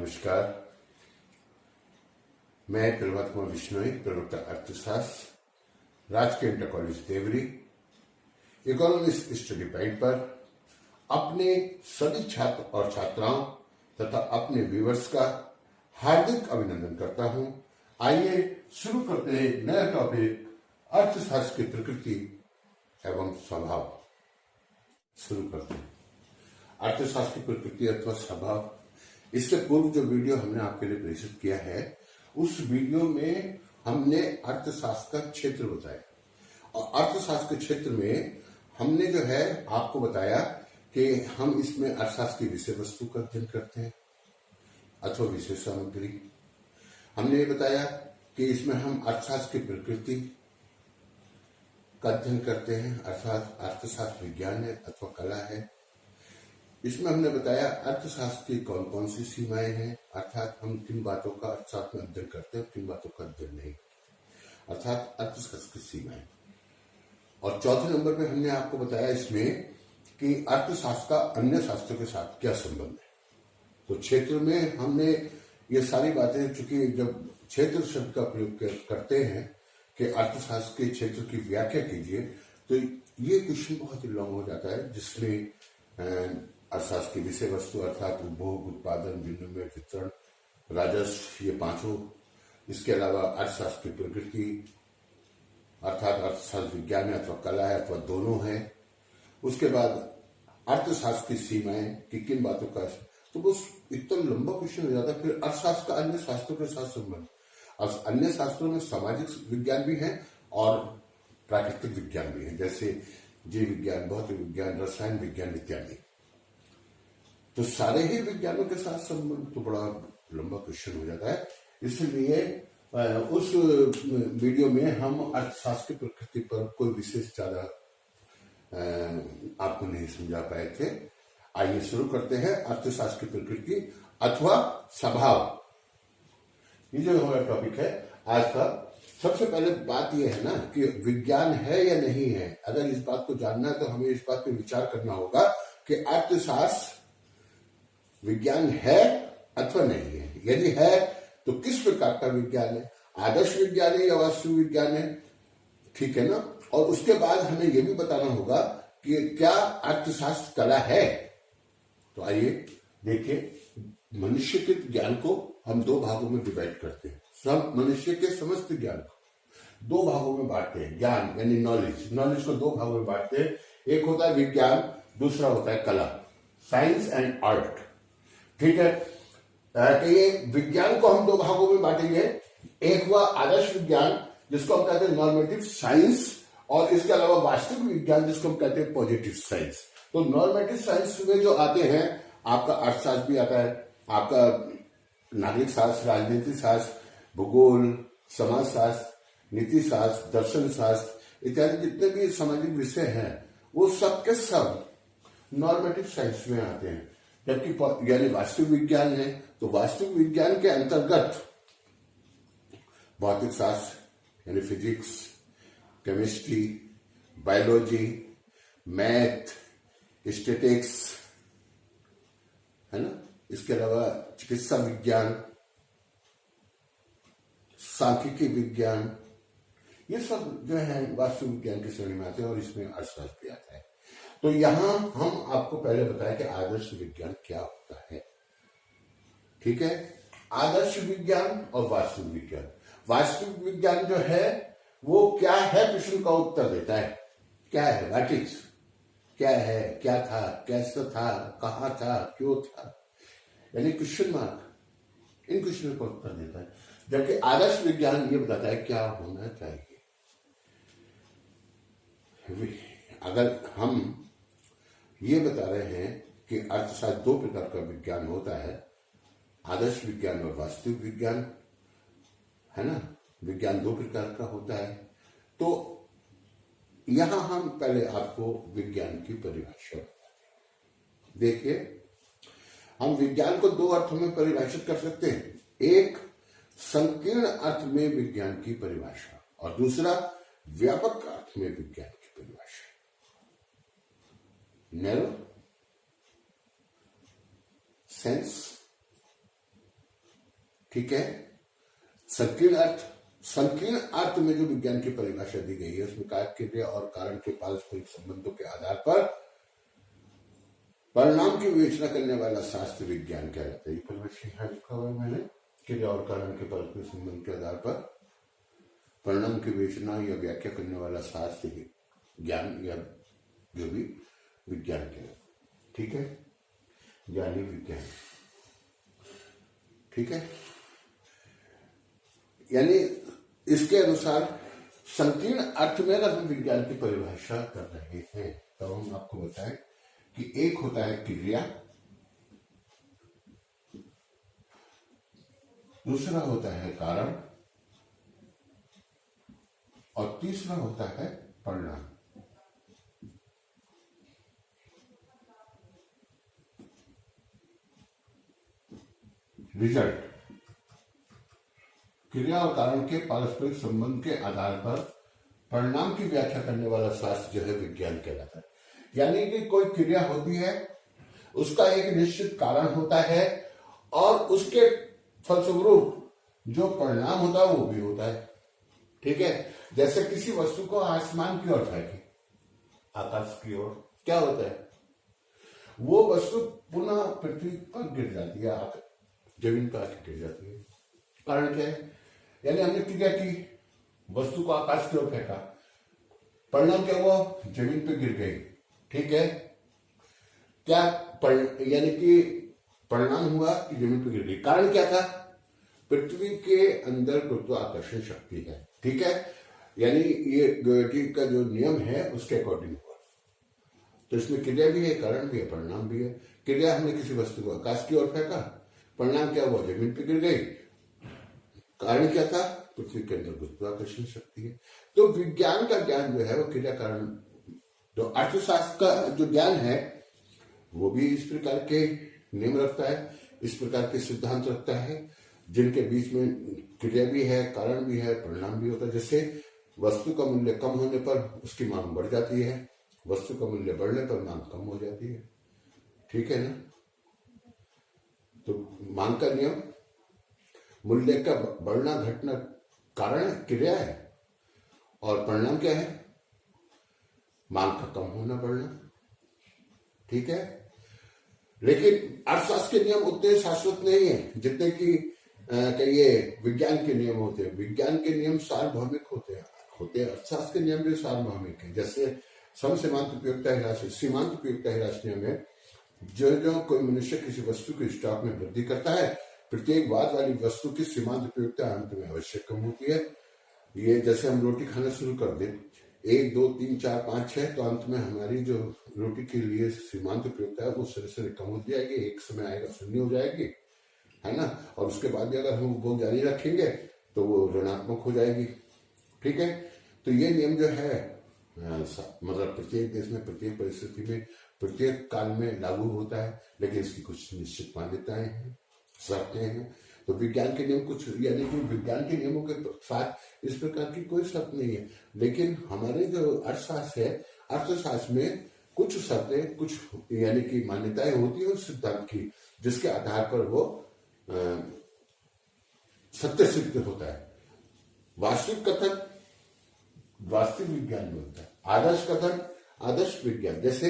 नमस्कार। मैं प्रभात कुमार बिश्नोई, प्रवक्ता अर्थशास्त्र, राजकीय inter college Deori, economics study point पर अपने सभी छात्र और छात्राओं तथा अपने व्यूअर्स का हार्दिक अभिनंदन करता हूं। आइए शुरू करते हैं नया टॉपिक, अर्थशास्त्र की प्रकृति एवं स्वभाव। शुरू करते हैं अर्थशास्त्र की प्रकृति अथवा स्वभाव। इससे पूर्व जो वीडियो हमने आपके लिए प्रेषित किया है, उस वीडियो में हमने अर्थशास्त्र का क्षेत्र बताया और अर्थशास्त्र के क्षेत्र में हमने जो है आपको बताया कि हम इसमें अर्थशास्त्र की विषय वस्तु का अध्ययन करते हैं अथवा विषय सामग्री। हमने ये बताया कि इसमें हम अर्थशास्त्र की प्रकृति का अध्ययन करते हैं, अर्थात अर्थशास्त्र विज्ञान है अथवा कला है। इसमें हमने बताया अर्थशास्त्र की कौन कौन सी सीमाएं हैं, अर्थात हम किन बातों का अर्थशास्त्र में अध्ययन करते हैं, किन बातों का अध्ययन नहीं, अर्थात अर्थशास्त्र की सीमाएं। और चौथे नंबर पे हमने आपको बताया इसमें कि अर्थशास्त्र का अन्य शास्त्रों के साथ क्या संबंध है। तो क्षेत्र में हमने ये सारी बातें, चूंकि जब क्षेत्र शब्द का प्रयोग करते हैं कि अर्थशास्त्र के क्षेत्र की व्याख्या कीजिए, तो ये क्वेश्चन बहुत ही लॉन्ग हो जाता है, जिसमें अर्थशास्त्र की विषय वस्तु अर्थात उपभोग, उत्पादन, विनिमय, वितरण, राजस्व, ये पांचों। इसके अलावा अर्थशास्त्र की प्रकृति अर्थात अर्थशास्त्र विज्ञान है अथवा कला है अथवा दोनों है। उसके बाद अर्थशास्त्र की सीमाएं कि किन बातों का, तो बस इतना लंबा क्वेश्चन हो जाता है। फिर अर्थशास्त्र का अन्य शास्त्रों के साथ संबंध। अब अन्य शास्त्रों में सामाजिक विज्ञान भी है और प्राकृतिक विज्ञान भी है, जैसे जीव विज्ञान, भौतिक विज्ञान, रसायन विज्ञान इत्यादि। तो सारे ही विज्ञानों के साथ संबंध तो बड़ा लंबा क्वेश्चन हो जाता है। इसलिए उस वीडियो में हम अर्थशास्त्र की प्रकृति पर कोई विशेष ज्यादा आपको नहीं समझा पाए थे। आइए शुरू करते हैं अर्थशास्त्र की प्रकृति अथवा स्वभाव। ये जो हमारा टॉपिक है आज का। सबसे पहले बात यह है ना कि विज्ञान है या नहीं है। अगर इस बात को जानना है तो हमें इस बात पर विचार करना होगा कि अर्थशास्त्र विज्ञान है अथवा नहीं है। यदि है तो किस प्रकार का विज्ञान है, आदर्श विज्ञान है या वास्तविक विज्ञान है, ठीक है ना। और उसके बाद हमें यह भी बताना होगा कि क्या अर्थशास्त्र कला है। तो आइए देखिए, मनुष्य के ज्ञान को हम दो भागों में डिवाइड करते हैं। सब मनुष्य के समस्त ज्ञान को दो भागों में बांटते हैं। ज्ञान यानी नॉलेज को दो भागों में बांटते हैं। एक होता है विज्ञान, दूसरा होता है कला, साइंस एंड आर्ट, ठीक है। तो ये विज्ञान को हम दो भागों में बांटेंगे। एक हुआ आदर्श विज्ञान, जिसको हम कहते हैं नॉर्मेटिव साइंस, और इसके अलावा वास्तविक विज्ञान, जिसको हम कहते हैं पॉजिटिव साइंस। तो नॉर्मेटिव साइंस में जो आते हैं, आपका अर्थशास्त्र भी आता है, आपका नागरिक शास्त्र, राजनीति शास्त्र, भूगोल, समाज शास्त्र, नीति शास्त्र, दर्शन शास्त्र इत्यादि जितने भी सामाजिक विषय हैं, वो सब के सब नॉर्मेटिव साइंस में आते हैं। जबकि यानी वास्तविक विज्ञान है, तो वास्तविक विज्ञान के अंतर्गत भौतिक शास्त्र यानी physics, chemistry, biology, math, statics, है ना। इसके अलावा चिकित्सा विज्ञान, सांख्यिकी विज्ञान, ये सब जो है वास्तविक विज्ञान की श्रेणी में आते हैं और इसमें अर्थशास्त्र भी आता है। तो यहां हम आपको पहले बताया कि आदर्श विज्ञान क्या होता है, ठीक है। आदर्श विज्ञान और वास्तविक विज्ञान। वास्तविक विज्ञान जो है वो क्या है, प्रश्न का उत्तर देता है। क्या है, व्हाट इज, क्या है, क्या था, कैसा था, कहां था, क्यों था, यानी क्वेश्चन मार्क, इन क्वेश्चन का उत्तर देता है। जबकि आदर्श विज्ञान ये बताता है क्या होना चाहिए। अगर हम ये बता रहे हैं कि अर्थशास्त्र दो प्रकार का विज्ञान होता है, आदर्श विज्ञान और वास्तविक विज्ञान, है ना। विज्ञान दो प्रकार का होता है। तो यहां हम पहले आपको विज्ञान की परिभाषा देखिए। हम विज्ञान को दो अर्थों में परिभाषित कर सकते हैं। एक संकीर्ण अर्थ में विज्ञान की परिभाषा और दूसरा व्यापक अर्थ में विज्ञान की परिभाषा। नैरो सेंस ठीक है। संकीर्ण अर्थ में जो विज्ञान की परिभाषा दी गई है उसमें क्रिया और कारण के पारस्परिक संबंधों के आधार पर परिणाम की विवेचना करने वाला शास्त्र विज्ञान कहलाता है। परिभाषा यहाँ लिखा हुआ है मैंने, क्रिया और कारण के पारस्परिक संबंध के आधार पर परिणाम की विवेचना या व्याख्या करने वाला शास्त्र ज्ञान या जो भी विज्ञान कहलाता है। ठीक है, ज्ञानी विज्ञान। ठीक है, यानी इसके अनुसार संकीर्ण अर्थ में अगर हम विज्ञान की परिभाषा कर रहे हैं तो हम आपको बताएं कि एक होता है क्रिया, दूसरा होता है कारण और तीसरा होता है परिणाम। रिजल्ट। क्रिया और कारण के पारस्परिक संबंध के आधार पर परिणाम की व्याख्या करने वाला शास्त्र जो है विज्ञान कहलाता है। यानी कि कोई क्रिया होती है, उसका एक निश्चित कारण होता है और उसके फलस्वरूप जो परिणाम होता है वो भी होता है। ठीक है, जैसे किसी वस्तु को आसमान की ओर फेंके, आकाश की ओर, क्या होता है? वो वस्तु पुनः पृथ्वी पर गिर जाती है, जमीन पर आके गिर जाती है। कारण क्या है? यानी हमने क्रिया की, वस्तु को आकाश की ओर फेंका, परिणाम क्या हुआ? जमीन पे गिर गई। ठीक है, क्या यानी कि परिणाम हुआ कि जमीन पे गिर गई। कारण क्या था? पृथ्वी के अंदर गुरुत्वाकर्षण शक्ति है। ठीक है, यानी ये ग्रेविटी का जो नियम है उसके अकॉर्डिंग हुआ। तो इसमें क्रिया भी है, कारण भी है, परिणाम भी है। क्रिया, हमने किसी वस्तु को आकाश की ओर फेंका, परिणाम क्या हुआ? जमीन पे गिर गई। कारण क्या था? पृथ्वी के अंदर गुरुत्वाकर्षण शक्ति है। तो विज्ञान का ज्ञान जो है वो क्रिया कारण, जो अर्थशास्त्र का जो ज्ञान है वो भी इस प्रकार के नियम रखता है, इस प्रकार के सिद्धांत रखता है, जिनके बीच में क्रिया भी है, कारण भी है, परिणाम भी होता है। जैसे वस्तु का मूल्य कम होने पर उसकी मांग बढ़ जाती है, वस्तु का मूल्य बढ़ने पर मांग कम हो जाती है। ठीक है ना? तो मांग का नियम, मूल्य का बढ़ना घटना कारण क्रिया है और परिणाम क्या है? मांग का कम होना बढ़ना। ठीक है, लेकिन अर्थशास्त्र के नियम उतने शाश्वत नहीं है जितने कि कहिए विज्ञान के नियम होते हैं। विज्ञान के नियम सार्वभौमिक होते हैं, अर्थशास्त्र के नियम भी सार्वभौमिक है। जैसे सीमांत उपयोगिता ह्रास, सीमांत उपयोगिता ह्रास नियम है, जो कोई मनुष्य किसी वस्तु के स्टॉक में वृद्धि करता है, प्रत्येक बाद वाली वस्तु की सीमांत उपयोगिता अंत में अवश्य कम होती है। ये जैसे हम रोटी खाना शुरू कर दें, 1 2 3 4 5 6, तो अंत में हमारी जो रोटी के लिए सीमांत उपयोगिता है वो सर कम हो जाएगी, एक समय आएगा शून्य हो जाएगी, है ना? और उसके बाद भी अगर हम वो जारी रखेंगे तो वो ऋणात्मक हो जाएगी। ठीक है, तो ये नियम जो है मतलब प्रत्येक देश में, प्रत्येक परिस्थिति में, प्रत्येक काल में लागू होता है, लेकिन इसकी कुछ निश्चित मान्यताएं हैं, शर्तें हैं। तो विज्ञान के नियम कुछ, यानी कि विज्ञान के नियमों के साथ इस प्रकार की कोई शर्त नहीं है। लेकिन हमारे जो अर्थशास्त्र है, अर्थशास्त्र में कुछ शर्तें, कुछ यानी कि मान्यताएं होती है उस सिद्धांत की, जिसके आधार पर वो सत्य सिद्ध होता है। वास्तविक कथन वास्तविक विज्ञान में होता है, आदर्श कथन आदर्श विज्ञान। जैसे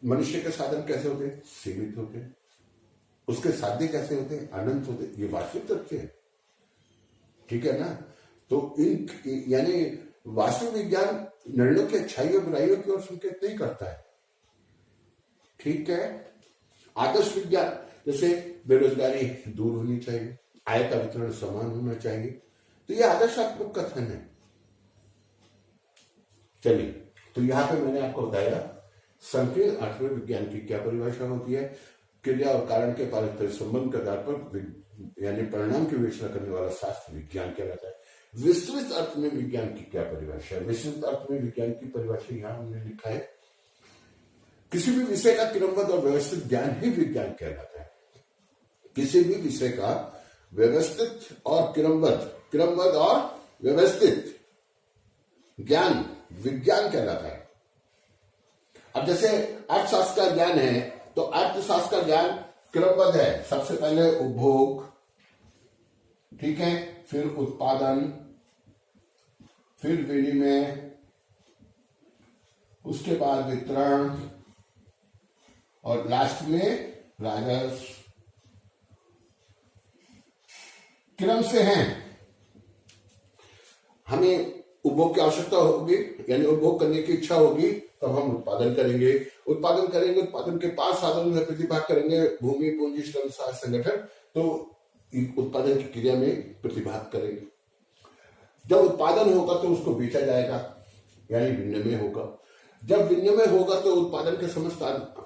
मनुष्य के साधन कैसे होते हैं? सीमित होते हैं। उसके साध्य कैसे होते हैं? अनंत होते हैं। ये वास्तविक तथ्य है। ठीक है ना? तो यानी वास्तविक विज्ञान निर्णयों की अच्छाई और बुराइयों की ओर संकेत नहीं करता है। ठीक है, आदर्श विज्ञान जैसे बेरोजगारी दूर होनी चाहिए, आय का वितरण समान होना चाहिए, तो यह आदर्शात्मक कथन है। चलिए, तो यहां पे मैंने आपको बताया संकीर्ण अर्थ में विज्ञान की क्या परिभाषा होती है। क्रिया और कारण के पारस्परिक संबंध के आधार पर यानी परिणाम की विवेचना करने वाला शास्त्र विज्ञान कहलाता है। विस्तृत अर्थ में विज्ञान की क्या परिभाषा है? विस्तृत अर्थ में विज्ञान की परिभाषा यहां हमने लिखा है, किसी भी विषय का क्रमबद्ध और व्यवस्थित ज्ञान ही विज्ञान कहलाता है। किसी भी विषय का व्यवस्थित और क्रमबद्ध और व्यवस्थित ज्ञान विज्ञान कहलाता है। अब जैसे अर्थशास्त्र का ज्ञान है, तो अर्थशास्त्र का ज्ञान क्रमबद्ध है। सबसे पहले उपभोग, ठीक है, फिर उत्पादन, फिर विनिमय, उसके बाद वितरण और लास्ट में राजस्व। क्रम से हैं। हमें उपभोग की आवश्यकता होगी, यानी उपभोग करने की इच्छा होगी, तब हम उत्पादन करेंगे। उत्पादन के 5 साधनों में प्रतिभाग करेंगे, भूमि, पूंजी, श्रम, साथ, संगठन। तो उत्पादन की क्रिया में प्रतिभाग करेंगे। जब उत्पादन होगा तो उसको बेचा जाएगा, यानी विनिमय होगा। जब विनिमय होगा तो उत्पादन के समस्त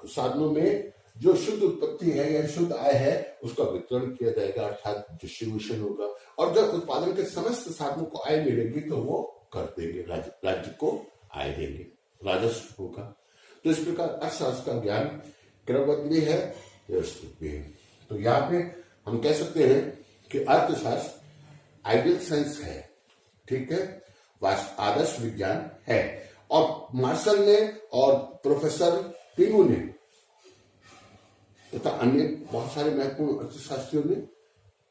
साधनों में जो शुद्ध उत्पत्ति है या शुद्ध आय है उसका वितरण किया जाएगा, अर्थात डिस्ट्रीब्यूशन होगा। और जब उत्पादन के समस्त साधनों को आय मिलेगी तो वो कर देंगे, राज्य को आय देंगे, राजस्व होगा। तो इस प्रकार अर्थशास्त्र का ज्ञान क्रमबद्ध भी है, व्यवस्थित भी है। तो यहाँ पे हम कह सकते हैं कि अर्थशास्त्र आइडियल साइंस है, ठीक है, आदर्श विज्ञान है। और मार्शल ने और प्रोफेसर पिंगू ने तथा अन्य बहुत सारे महत्वपूर्ण अर्थशास्त्रियों ने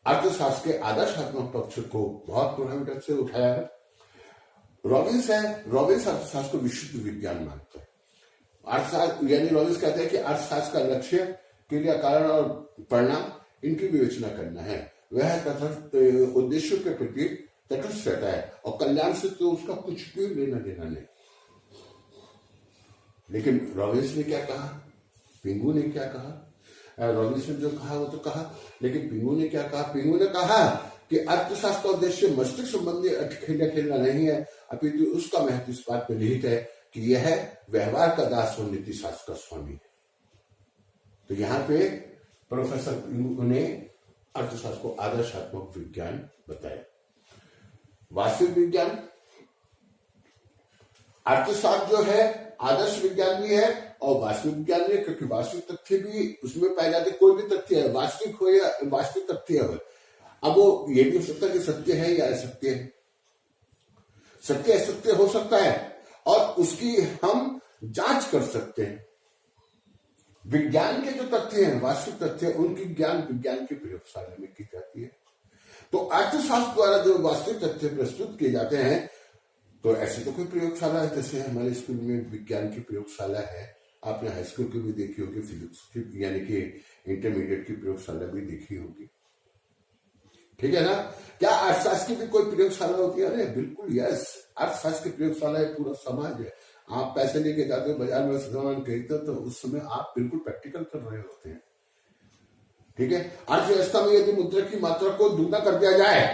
अर्थशास्त्र के आदर्शात्मक पक्ष को बहुत प्रभावी ढंग से उठाया है। रॉबिन्स अर्थशास्त्र को विशुद्ध विज्ञान मानता है। अर्थशास्त्र यानी रॉबिन्स कहते हैं कि अर्थशास्त्र का लक्ष्य क्रिया, कारण और परिणाम इनकी विवेचना करना है। वह तटस्थ उद्देश्यों के प्रति तटस्थ रहता है और कल्याण से तो उसका कुछ भी लेना देना नहीं। लेकिन रॉबिन्स ने क्या कहा, पिंगू ने क्या कहा? रॉबिन्स ने जो कहा वो तो कहा, लेकिन पिंगू ने क्या कहा? पिंगू ने कहा कि अर्थशास्त्र का उद्देश्य मस्तिष्क संबंधी खेलना नहीं है, अपितु उसका महत्व इस बात में निहित है कि यह व्यवहार का दास और नीति शास्त्र का स्वामी है। तो यहाँ पे प्रोफेसर पिंगू ने अर्थशास्त्र को आदर्शात्मक विज्ञान बताया। वास्तविक विज्ञान, अर्थशास्त्र जो है आदर्श विज्ञान भी है और वास्तविक विज्ञान भी है, क्योंकि वास्तविक तथ्य भी उसमें पाए जाते। कोई भी तथ्य है, वास्तविक हो या वास्तविक तथ्य हो, अब वो ये भी हो सकता है कि सत्य है या असत्य है। सत्य असत्य हो सकता है और उसकी हम जांच कर सकते हैं। विज्ञान के जो तथ्य हैं, वास्तविक तथ्य, उनकी ज्ञान विज्ञान की प्रयोगशाला में की जाती है। तो अर्थशास्त्र द्वारा जो वास्तविक तथ्य प्रस्तुत किए जाते हैं, तो ऐसे तो कोई प्रयोगशाला है, जैसे हमारे स्कूल में विज्ञान की प्रयोगशाला है, आपने हाई स्कूल की भी देखी होगी, फिजिक्स की यानी कि इंटरमीडिएट की प्रयोगशाला भी देखी होगी, ठीक है ना। क्या अर्थशास्त्र की भी कोई प्रयोगशाला होती है? अरे बिल्कुल यस, अर्थशास्त्र की प्रयोगशाला पूरा समाज है। आप पैसे लेके जाते हो बाजार में सामान खरीदते हो, तो उस समय आप बिल्कुल प्रैक्टिकल कर रहे होते हैं, ठीक है। अर्थव्यवस्था में यदि मुद्रा की मात्रा को दुगना कर दिया जाए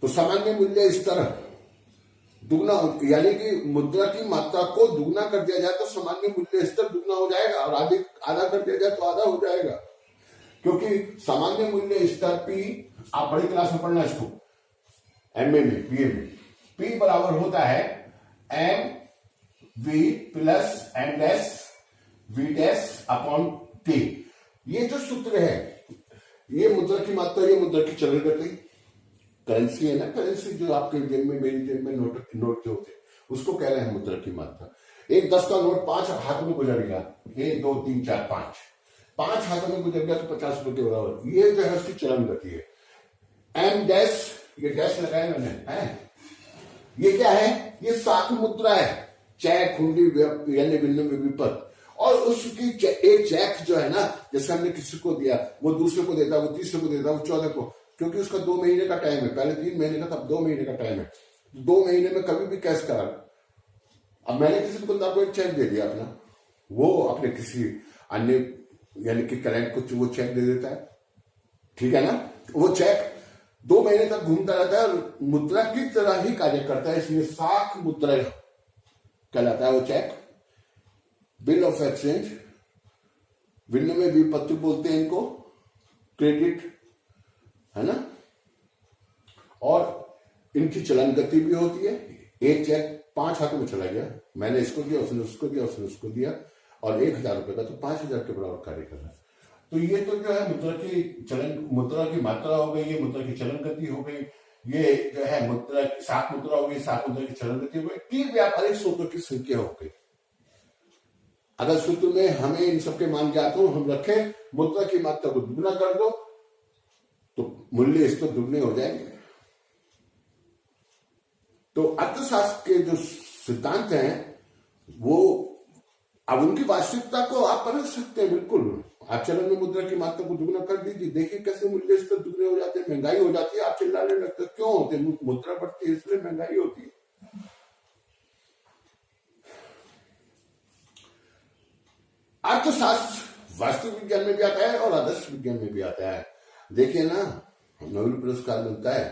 तो सामान्य मूल्य स्तर दुगना, यानी कि मुद्रा की मात्रा को दुगना कर दिया जाए तो सामान्य मूल्य स्तर दुगना हो जाएगा और आधा कर दिया जाए तो आधा हो जाएगा। क्योंकि सामान्य मूल्य स्तर पी, आप बड़ी क्लास में पढ़ना इसको, एमए में, बीए में, पी बराबर होता है M V plus M dash V dash upon T. ये जो सूत्र है, ये मुद्रा की मात्रा, ये मुद्रा की चलन गति, करेंसी है ना, करेंसी जो आपके जेब में, मेरी जेब में नोट जो होते हैं, उसको कह रहे हैं मुद्रा की मात्रा। एक 10 का नोट 5 हाथों में गुजर गया, 1 2 3 4 5 हाथों में गुजर गया तो 50 रुपए के बराबर। ये जो है उसकी चलन गति है। एम डैश, ये डैश लगाया मैंने, है ये क्या है? ये साख मुद्रा है, चेक, हुंडी यानी विनिमय विपद। और उसकी एक चेक जो है ना, जैसे हमने किसी को दिया, वो दूसरे को देता, वो तीसरे को देता, वो चौथे को, क्योंकि उसका 2 महीने का टाइम है, पहले 3 महीने का, तब 2 महीने का टाइम है। 2 महीने में कभी भी कैश करा। अब मैंने किसी दुकानदार को एक चेक दे दिया अपना, वो अपने किसी अन्य यानी कि क्लाइंट को वो चेक दे देता है, ठीक है ना। वो चेक 2 महीने तक घूमता रहता है और मुद्रा की तरह ही कार्य करता है, इसलिए साख मुद्रा कहलाता है वो चेक। बिल ऑफ एक्सचेंज, विनिमय विपत्र बोलते हैं इनको, क्रेडिट, है ना। और इनकी चलन गति भी होती है। एक चेक 5 हाथों में चला गया, मैंने इसको दिया, उसने उसको दिया, उसने उसको दिया, और 1000 रुपए का, तो 5000 के बराबर कार्य कर रहा है। तो ये तो जो है मुद्रा की चलन, मुद्रा की मात्रा हो गई, ये मुद्रा की चलन गति हो गई, ये जो है मुद्रा की साख मुद्रा हो गई, साख मुद्रा की चलन गति हो गई, तीन व्यापारिक सूत्रों की संख्या हो गई। अगर सूत्र में हमें इन सबके मान ज्ञात हो, हम रखें मुद्रा की मात्रा को दुगना कर दो तो मूल्य इस तो दुगने हो जाएंगे। तो अर्थशास्त्र के जो सिद्धांत हैं वो, अब उनकी वास्तविकता को आप परख सकते हैं। बिल्कुल आप चलन में मुद्रा की मात्रा को दुगना कर दीजिए, देखिए कैसे मूल्य स्तर दुगने हो जाते हैं, महंगाई हो जाती है, आप चिल्लाने लगते हैं। क्यों होते हैं? मुद्रा बढ़ती है इसलिए महंगाई होती है। अर्थशास्त्र वास्तविक विज्ञान में भी आता है और आदर्श विज्ञान में भी आता है। देखिए ना, नोबेल पुरस्कार मिलता है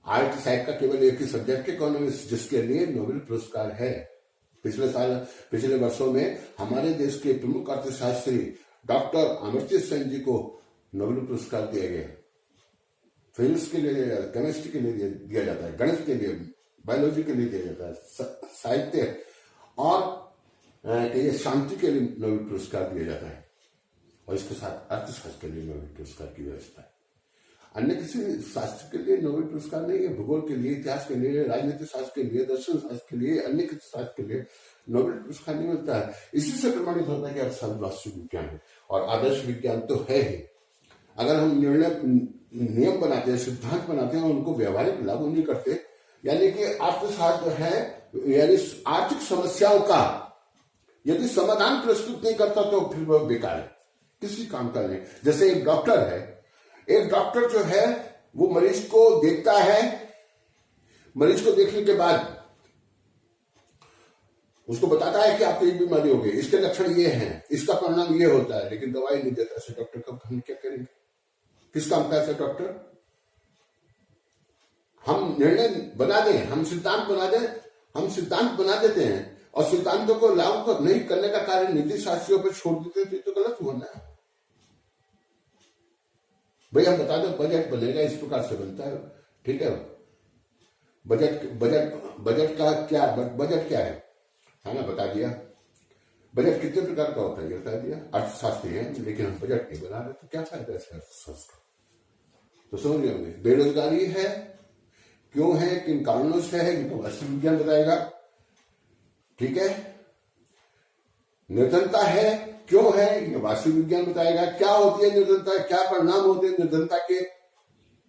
आर्ट साइड का केवल एक ही सब्जेक्ट इकोनॉमिक्स, जिसके लिए नोबेल पुरस्कार है। पिछले वर्षों में हमारे देश के प्रमुख अर्थशास्त्री डॉक्टर अमर्त्य सेन जी को नोबेल पुरस्कार दिया गया। फिजिक्स के लिए, केमिस्ट्री के लिए दिया जाता है, गणित के लिए, बायोलॉजी के लिए दिया जाता है, साहित्य और ये शांति के लिए नोबेल पुरस्कार दिया जाता है। और इसके साथ अर्थशास्त्र के लिए नोबेल पुरस्कार की व्यवस्था है। अन्य किसी शास्त्र के लिए नोबेल पुरस्कार नहीं है। भूगोल के लिए, इतिहास के लिए, राजनीतिक शास्त्र के लिए, दर्शन शास्त्र के लिए, अन्य किसी शास्त्र के लिए नोबेल पुरस्कार नहीं मिलता है। इसी से प्रमाणित होता है कि अर्थशास्त्र वास्तविक विज्ञान है और आदर्श विज्ञान तो है ही। अगर हम नियम बनाते हैं, सिद्धांत बनाते हैं और उनको व्यवहारिक लागू नहीं करते, यानी कि अर्थशास्त्र है, यानी आर्थिक समस्याओं का यदि समाधान प्रस्तुत नहीं करता तो फिर वह बेकार है, किसी काम का नहीं। जैसे एक डॉक्टर है, एक डॉक्टर जो है वो मरीज को देखता है, मरीज को देखने के बाद उसको बताता है कि आपको ये बीमारी हो गई, इसके लक्षण ये हैं, इसका परिणाम ये होता है, लेकिन दवाई नहीं देता। ऐसे डॉक्टर का हम क्या करेंगे? किस काम का ऐसे डॉक्टर? हम निर्णय बना दें, हम सिद्धांत बना देते हैं और सिद्धांतों को लागू नहीं करने का कार्य नीति शास्त्रियों पर छोड़ देते थे, तो गलत हुआ ना। भाई हम बता दो बजट बनेगा, इस प्रकार से बनता है, ठीक है। बजट क्या है ना, बता दिया। बजट कितने प्रकार का होता है ये बता दिया। अर्थशास्त्री है लेकिन हम बजट नहीं बना रहे, तो क्या फायदा है अर्थशास्त्र? तो समझ गए होंगे। बेरोजगारी है, क्यों है, किन कारणों से है, ये तो वास्तविक विज्ञान बताएगा, ठीक है। निर्धनता है, क्यों है, ये वास्तविक विज्ञान बताएगा। क्या होती है निर्धनता, क्या परिणाम होते हैं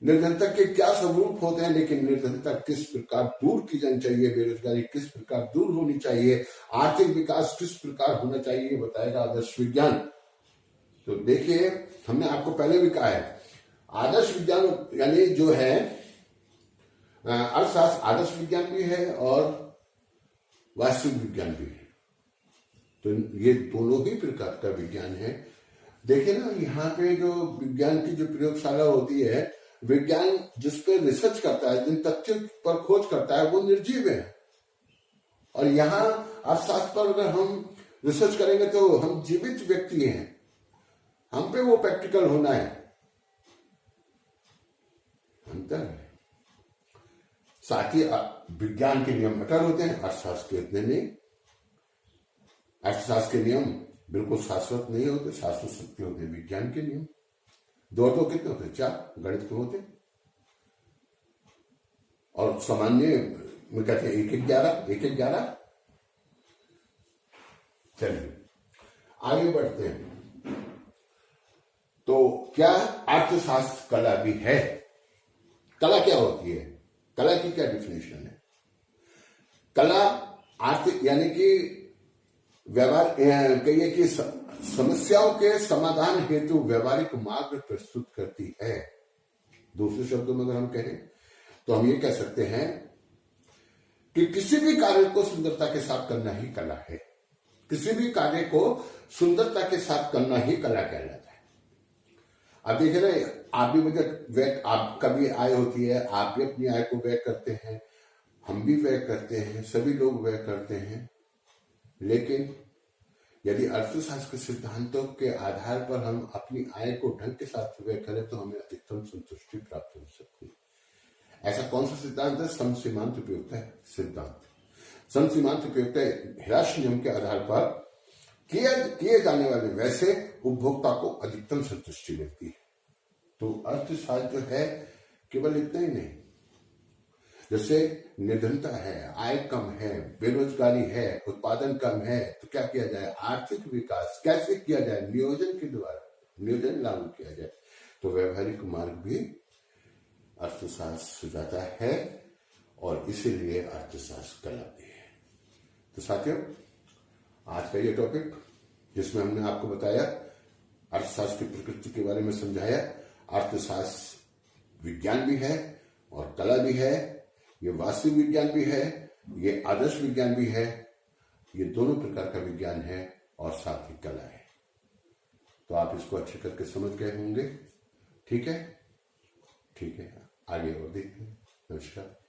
निर्धनता के क्या स्वरूप होते हैं, लेकिन निर्धनता किस प्रकार दूर की जानी चाहिए, बेरोजगारी किस प्रकार दूर होनी चाहिए, आर्थिक विकास किस प्रकार होना चाहिए, बताएगा आदर्श विज्ञान। तो देखिए, हमने आपको पहले भी कहा है, आदर्श विज्ञान यानी जो है अर्थशास्त्र आदर्श विज्ञान भी है और वास्तविक विज्ञान भी है। तो ये दोनों ही प्रकार का विज्ञान है। देखिए ना, यहाँ पे जो विज्ञान की जो प्रयोगशाला होती है, विज्ञान जिस पे रिसर्च करता है, जिन तथ्यों पर खोज करता है, वो निर्जीव है। और यहाँ अर्थशास्त्र पर अगर हम रिसर्च करेंगे तो हम जीवित व्यक्ति हैं, हम पे वो प्रैक्टिकल होना है। अंतर है। साथ ही विज्ञान के नियम अटल होते हैं, अर्थशास्त्र के इतने नहीं। अर्थशास्त्र के नियम बिल्कुल शाश्वत नहीं होते, शाश्वत सत्य होते हैं विज्ञान के नियम। दो तो कितने होते? 4 गणित के होते, और सामान्य में कहते हैं 1-11। चलिए आगे बढ़ते हैं। तो क्या अर्थशास्त्र कला भी है? कला क्या होती है? कला की क्या डिफिनेशन है? कला आर्थिक यानी कि व्यवहार, कहिए कि समस्याओं के समाधान हेतु व्यवहारिक मार्ग प्रस्तुत करती है। दूसरे शब्दों में अगर हम कहें तो हम ये कह सकते हैं कि किसी भी कार्य को सुंदरता के साथ करना ही कला है। किसी भी कार्य को सुंदरता के साथ करना ही कला कहलाता है। अब देखिए ना, आप भी बजट आपका भी आय होती है, आप भी अपनी आय को व्यय करते हैं, हम भी व्यय करते हैं, सभी लोग व्यय करते हैं। लेकिन यदि अर्थशास्त्र के सिद्धांतों के आधार पर हम अपनी आय को ढंग के साथ व्यय करें तो हमें अधिकतम संतुष्टि प्राप्त हो सकती है। ऐसा कौन सा सिद्धांत है? समसीमांत उपयोगिता सिद्धांत। समसीमांत उपयोगिता हिराश नियम के आधार पर किए जाने वाले व्यय से उपभोक्ता को अधिकतम संतुष्टि मिलती है। तो अर्थशास्त्र जो है केवल इतना ही नहीं, जैसे निर्धनता है, आय कम है, बेरोजगारी है, उत्पादन कम है, तो क्या किया जाए? आर्थिक विकास कैसे किया जाए? नियोजन के द्वारा नियोजन लागू किया जाए। तो व्यवहारिक मार्ग भी अर्थशास्त्र सुझाता है और इसीलिए अर्थशास्त्र कला भी है। तो साथियों, आज का ये टॉपिक जिसमें हमने आपको बताया, अर्थशास्त्र की प्रकृति के बारे में समझाया, अर्थशास्त्र विज्ञान भी है और कला भी है, ये वास्तविक विज्ञान भी है, ये आदर्श विज्ञान भी है, ये दोनों प्रकार का विज्ञान है और साथ ही कला है। तो आप इसको अच्छे करके समझ गए होंगे। ठीक है, आगे और देखते हैं। नमस्कार।